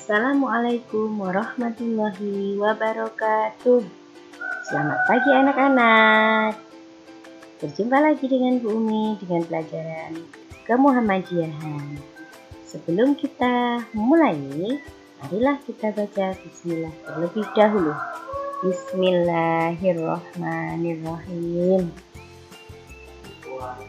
Assalamualaikum warahmatullahi wabarakatuh. Selamat pagi anak-anak. Berjumpa lagi dengan Bu Umi dengan pelajaran Kemuhammadiyahan. Sebelum kita mulai, marilah kita baca bismillah terlebih dahulu. Bismillahirrahmanirrahim.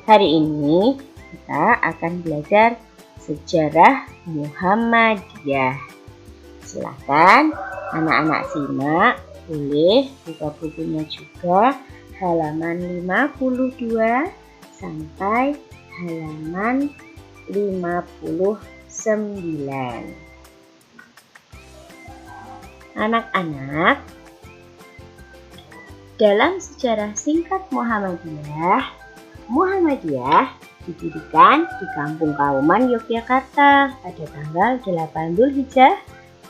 Hari ini kita akan belajar sejarah Muhammadiyah. Silakan anak-anak simak, boleh buka bukunya juga halaman 52 sampai halaman 59. Anak-anak, dalam sejarah singkat Muhammadiyah didirikan di Kampung Kauman, Yogyakarta pada tanggal 8 Dzulhijjah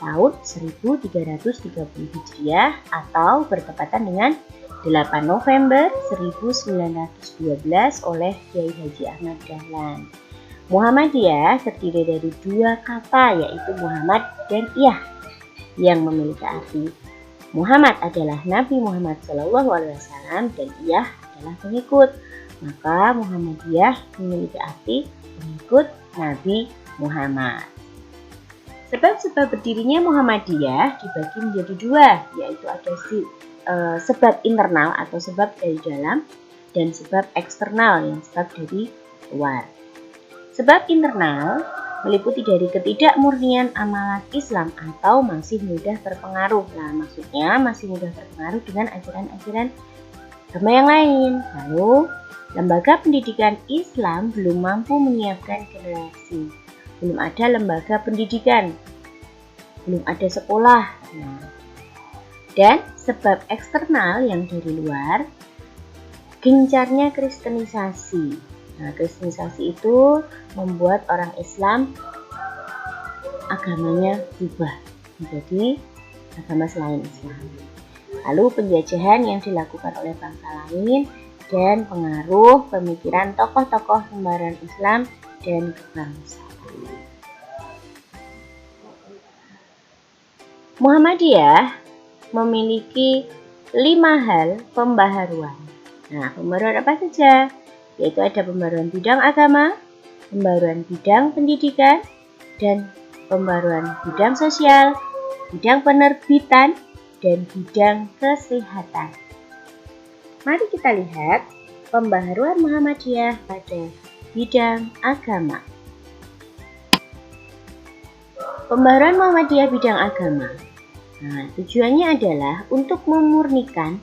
tahun 1330 Hijriah atau bertepatan dengan 8 November 1912 oleh Kiai Haji Ahmad Dahlan. Muhammadiyah terdiri dari dua kata, yaitu Muhammad dan Iyah, yang memiliki arti Muhammad adalah Nabi Muhammad SAW dan Iyah adalah pengikut. Maka Muhammadiyah memiliki arti pengikut Nabi Muhammad. Sebab-sebab berdirinya Muhammadiyah dibagi menjadi dua, yaitu ada sebab internal atau sebab dari dalam dan sebab eksternal yang sebab dari luar. Sebab internal meliputi dari ketidakmurnian amalan Islam atau masih mudah terpengaruh. Nah, maksudnya masih mudah terpengaruh dengan ajaran-ajaran agama yang lain. Lalu, lembaga pendidikan Islam belum mampu menyiapkan generasi. Belum ada lembaga pendidikan, belum ada sekolah. Dan sebab eksternal yang dari luar, gencarnya kristenisasi. Kristenisasi itu membuat orang Islam agamanya berubah menjadi agama selain Islam. Lalu penjajahan yang dilakukan oleh bangsa lain dan pengaruh pemikiran tokoh-tokoh pembaruan Islam dan kebangsaan. Muhammadiyah memiliki 5 hal pembaharuan. Nah, pembaruan apa saja? Yaitu ada pembaruan bidang agama, pembaruan bidang pendidikan, dan pembaruan bidang sosial, bidang penerbitan, dan bidang kesehatan. Mari kita lihat pembaharuan Muhammadiyah pada bidang agama. Pembaharuan Muhammadiyah bidang agama. Tujuannya adalah untuk memurnikan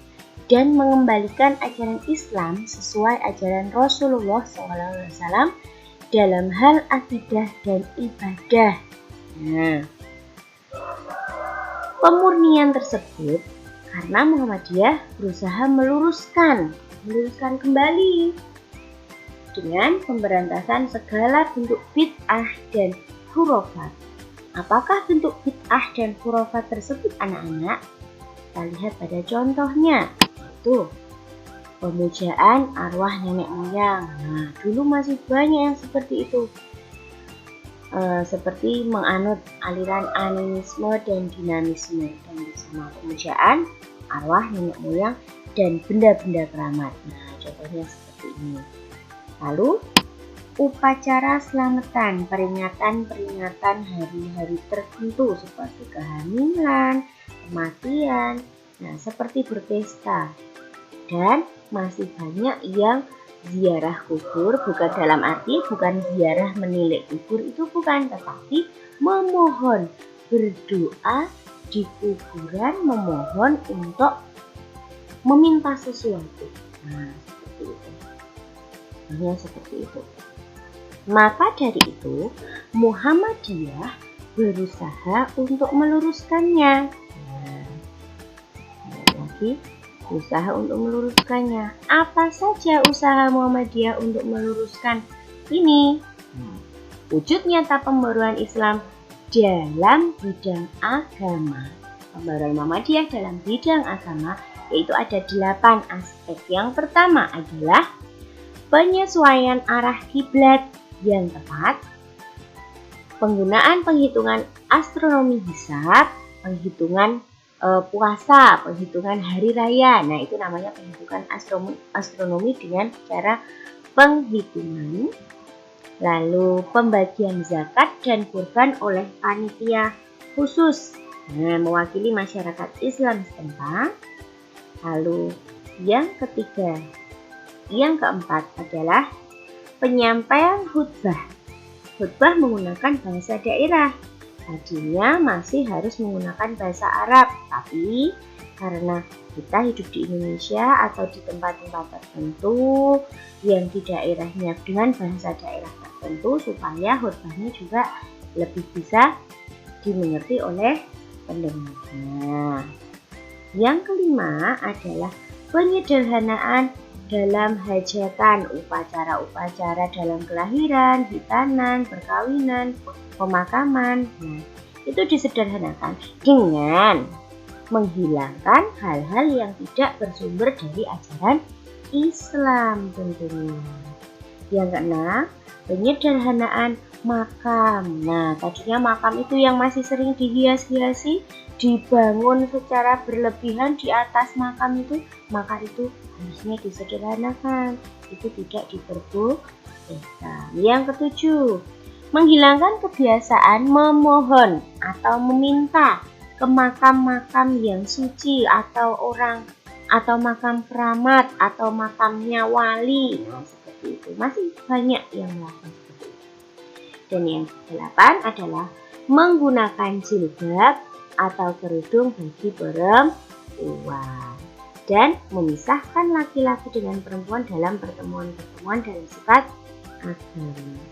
dan mengembalikan ajaran Islam sesuai ajaran Rasulullah SAW dalam hal akidah dan ibadah. Pemurnian tersebut karena Muhammadiyah berusaha meluruskan kembali dengan pemberantasan segala bentuk bid'ah dan khurafat. Apakah bentuk bid'ah dan khurafat tersebut, anak-anak? Kita lihat pada contohnya, yaitu pemujaan arwah nenek moyang. Dulu masih banyak yang seperti itu. Seperti menganut aliran animisme dan dinamisme, dan bersama pemujaan arwah nenek moyang dan benda-benda keramat. Contohnya seperti ini. Lalu upacara selamatan, peringatan hari-hari tertentu seperti kehamilan, kematian, seperti berpesta. Dan masih banyak yang ziarah kubur, bukan dalam arti bukan ziarah menilik kubur, itu bukan, tetapi memohon, berdoa di kuburan, memohon untuk meminta sesuatu. Seperti itu. Seperti itu. Maka dari itu, Muhammadiyah berusaha untuk meluruskannya. Usaha untuk meluruskannya. Apa saja usaha Muhammadiyah untuk meluruskan ini? Wujud nyata pembaruan Islam dalam bidang agama. Pembaruan Muhammadiyah dalam bidang agama yaitu ada 8 aspek. Yang pertama adalah penyesuaian arah kiblat yang tepat, penggunaan penghitungan astronomi hisab, penghitungan puasa, penghitungan hari raya. Nah, itu namanya penghitungan astronomi dengan cara penghitungan. Lalu pembagian zakat dan kurban oleh panitia khusus, nah, mewakili masyarakat Islam setempat. Lalu yang keempat adalah penyampaian khutbah. Khutbah menggunakan bahasa daerah. Tadinya masih harus menggunakan bahasa Arab, tapi karena kita hidup di Indonesia atau di tempat-tempat tertentu yang di daerahnya dengan bahasa daerah tertentu, supaya khutbahnya juga lebih bisa dimengerti oleh pendengarnya. Yang kelima adalah penyederhanaan dalam hajatan, upacara-upacara dalam kelahiran, hitanan, perkawinan, pemakaman. Nah, itu disederhanakan dengan menghilangkan hal-hal yang tidak bersumber dari ajaran Islam tentunya. Yang keenam, penyederhanaan makam. Nah, tadinya makam itu yang masih sering dihias-hiasi, dibangun secara berlebihan di atas makam itu, maka itu harusnya disederhanakan, itu tidak diperbolehkan. Yang ketujuh, menghilangkan kebiasaan memohon atau meminta ke makam-makam yang suci atau makam keramat atau makamnya wali. Nah, seperti itu. Masih banyak yang melakukan seperti itu. Dan yang kedelapan adalah menggunakan jilbab atau kerudung bagi perempuan dan memisahkan laki-laki dengan perempuan dalam pertemuan-pertemuan dalam sifat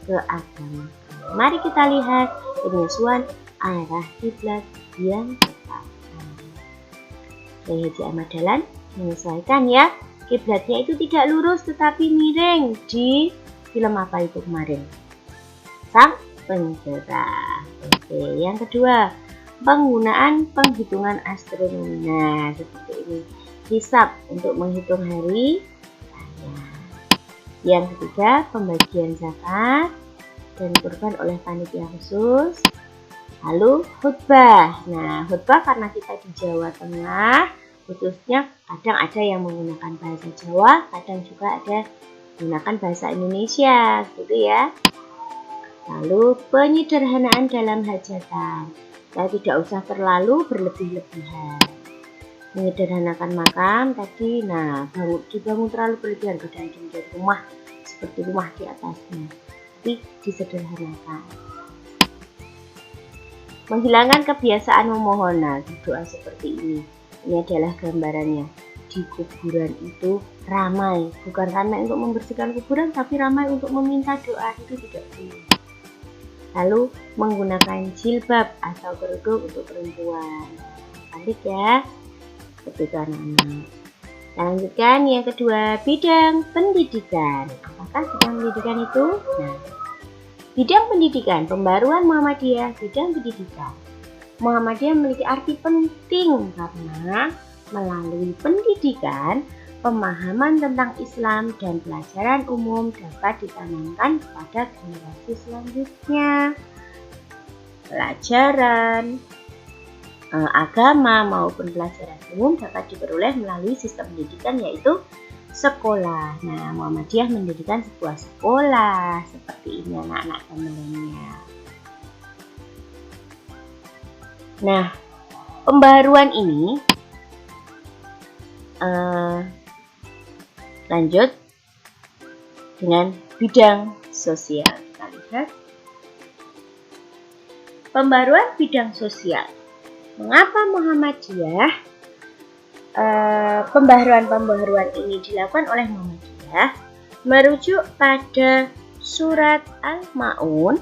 keagamaan. Mari kita lihat penyesuaian arah kiblat yang tepat. Kiai Haji Ahmad Dahlan menyesuaikan ya, kiblatnya itu tidak lurus tetapi miring di film apa itu kemarin? Sang Pencerah. Oke, yang kedua, penggunaan penghitungan astronomi. Nah, seperti ini. Hisab untuk menghitung hari raya. Yang ketiga, pembagian zakat dan kurban oleh panitia khusus. Lalu khutbah. Nah, khutbah karena kita di Jawa Tengah, khususnya kadang ada yang menggunakan bahasa Jawa, kadang juga ada menggunakan bahasa Indonesia, gitu ya. Lalu penyederhanaan dalam hajatan. Kita tidak usah terlalu berlebih-lebihan. Menyederhanakan makam tadi, nah dibangun terlalu berlebihan, kadang ada rumah seperti rumah di atasnya, tapi disederhanakan. Menghilangkan kebiasaan memohon. Nah, doa seperti ini adalah gambarannya. Di kuburan itu ramai, bukan ramai untuk membersihkan kuburan, tapi ramai untuk meminta doa, itu tidak boleh. Lalu menggunakan jilbab atau kerudung untuk perempuan. Cantik ya, seperti itu anak-anak. Lanjutkan yang kedua, bidang pendidikan. Apakah bidang pendidikan itu? Nah, bidang pendidikan, pembaruan Muhammadiyah, bidang pendidikan. Muhammadiyah memiliki arti penting karena melalui pendidikan, pemahaman tentang Islam dan pelajaran umum dapat ditanamkan kepada generasi selanjutnya. Pelajaran agama maupun pelajaran umum dapat diperoleh melalui sistem pendidikan, yaitu sekolah. Nah, Muhammadiyah mendirikan sebuah sekolah seperti ini anak-anak gambarannya. Nah, pembaruan ini lanjut dengan bidang sosial. Kita lihat pembaruan bidang sosial. Mengapa Muhammadiyah pembaruan ini dilakukan oleh Muhammadiyah? Merujuk pada surat Al-Ma'un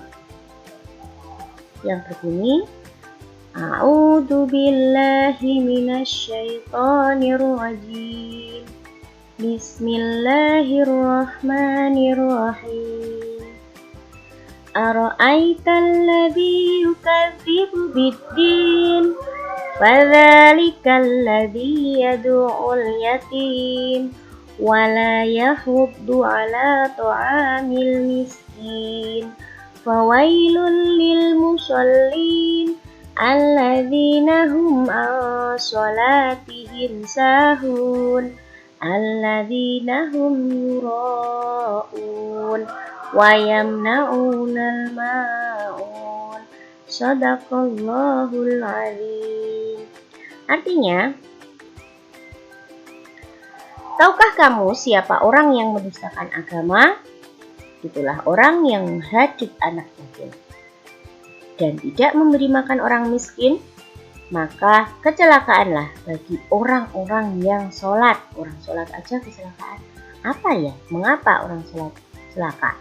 yang berbunyi, A'udzu billahi minasyaitonir rajim. Bismillahirrahmanirrahim. Ara'aital ladzi yukadzibu bid-din, fadzalikal ladzi yad'ul yatim wa la yahuddu 'ala ta'amil miskin fawailul lil musallin alladzina hum an sholatihim sahun alladzina hum yura'un wa yamna'unal ma'un. Shadaqallahul azim. Artinya, tahukah kamu siapa orang yang mendustakan agama? Itulah orang yang menghadit anak yatim dan tidak memberi makan orang miskin, maka kecelakaanlah bagi orang-orang yang sholat. Orang sholat aja kecelakaan. Apa ya? Mengapa orang sholat celaka?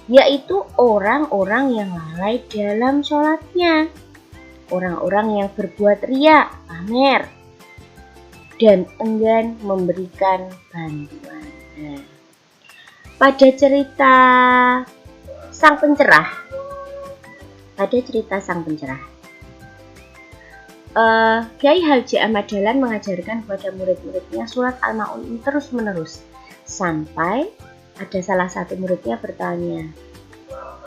Yaitu orang-orang yang lalai dalam sholatnya. Orang-orang yang berbuat riya, pamer, dan enggan memberikan bantuan. Nah, pada cerita sang pencerah, Kiai Haji Ahmad Dahlan mengajarkan kepada murid-muridnya surat Al-Ma'un terus menerus sampai ada salah satu muridnya bertanya,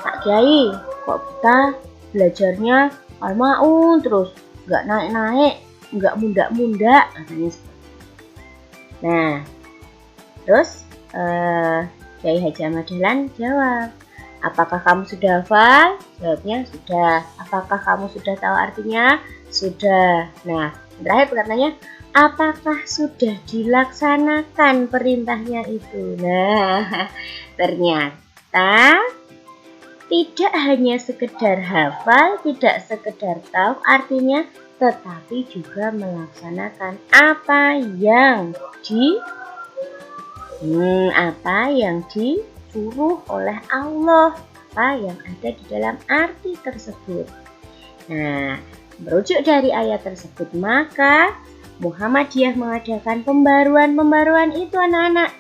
Pak Kiai, kok kita belajarnya Al-Ma'un terus, nggak naik-naik, nggak munda-munda, katanya seperti itu. Nah, terus Kiai Haji Ahmad Dahlan jawab, apakah kamu sudah hafal? Jawabnya sudah. Apakah kamu sudah tahu artinya? Sudah. Nah, terakhir pertanyaannya, apakah sudah dilaksanakan perintahnya itu? Nah, ternyata tidak hanya sekedar hafal, tidak sekedar tahu artinya, tetapi juga melaksanakan apa yang disuruh oleh Allah, apa yang ada di dalam arti tersebut. Nah, merujuk dari ayat tersebut, maka Muhammadiyah mengadakan pembaruan itu anak-anak.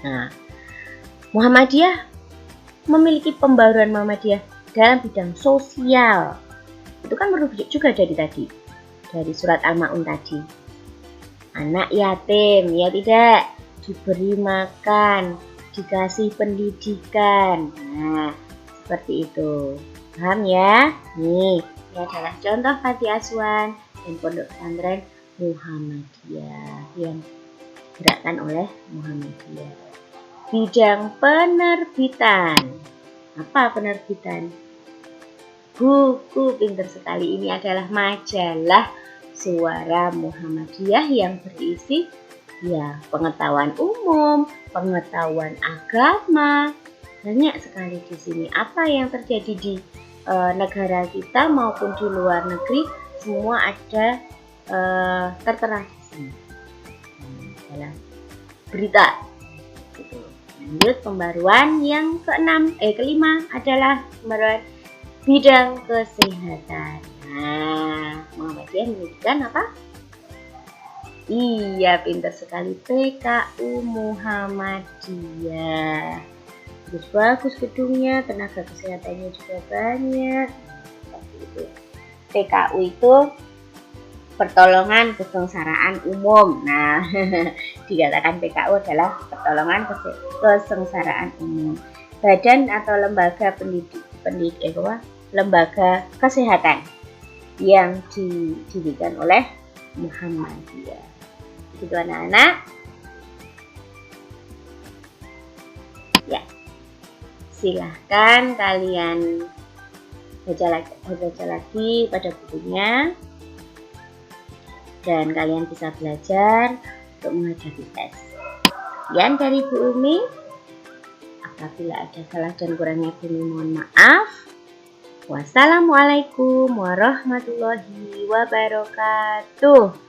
Nah, Muhammadiyah memiliki pembaruan Muhammadiyah dalam bidang sosial. Itu kan merujuk juga dari surat Al-Ma'un tadi. Anak yatim, ya tidak, diberi makan, dikasih pendidikan. Nah, seperti itu. Paham ya? Nih, ini adalah contoh panti asuhan dan pondok pesantren Muhammadiyah yang digerakkan oleh Muhammadiyah. Bidang penerbitan. Apa penerbitan? Buku, pintar sekali. Ini adalah majalah Suara Muhammadiyah yang berisi ya pengetahuan umum, pengetahuan agama. Banyak sekali di sini. Apa yang terjadi di negara kita maupun di luar negeri, semua ada tertera di sini. Dalam berita. Gitu. Lanjut, pembaruan yang kelima adalah pembaruan bidang kesehatan. Nah, Muhammadiyah menyebutkan apa? Iya, pintar sekali, PKU Muhammadiyah. Bagus gedungnya, tenaga kesehatannya juga banyak. Seperti itu. PKU itu pertolongan kesengsaraan umum. Nah, dikatakan PKU adalah pertolongan kesengsaraan umum. Badan atau lembaga lembaga kesehatan yang didirikan oleh Muhammadiyah. Begitu anak-anak. Ya, silahkan kalian baca lagi pada bukunya. Dan kalian bisa belajar untuk menghadapi tes. Sekian dari Bu Umi. Apabila ada salah dan kurangnya Bu Umi mohon maaf. Wassalamualaikum warahmatullahi wabarakatuh.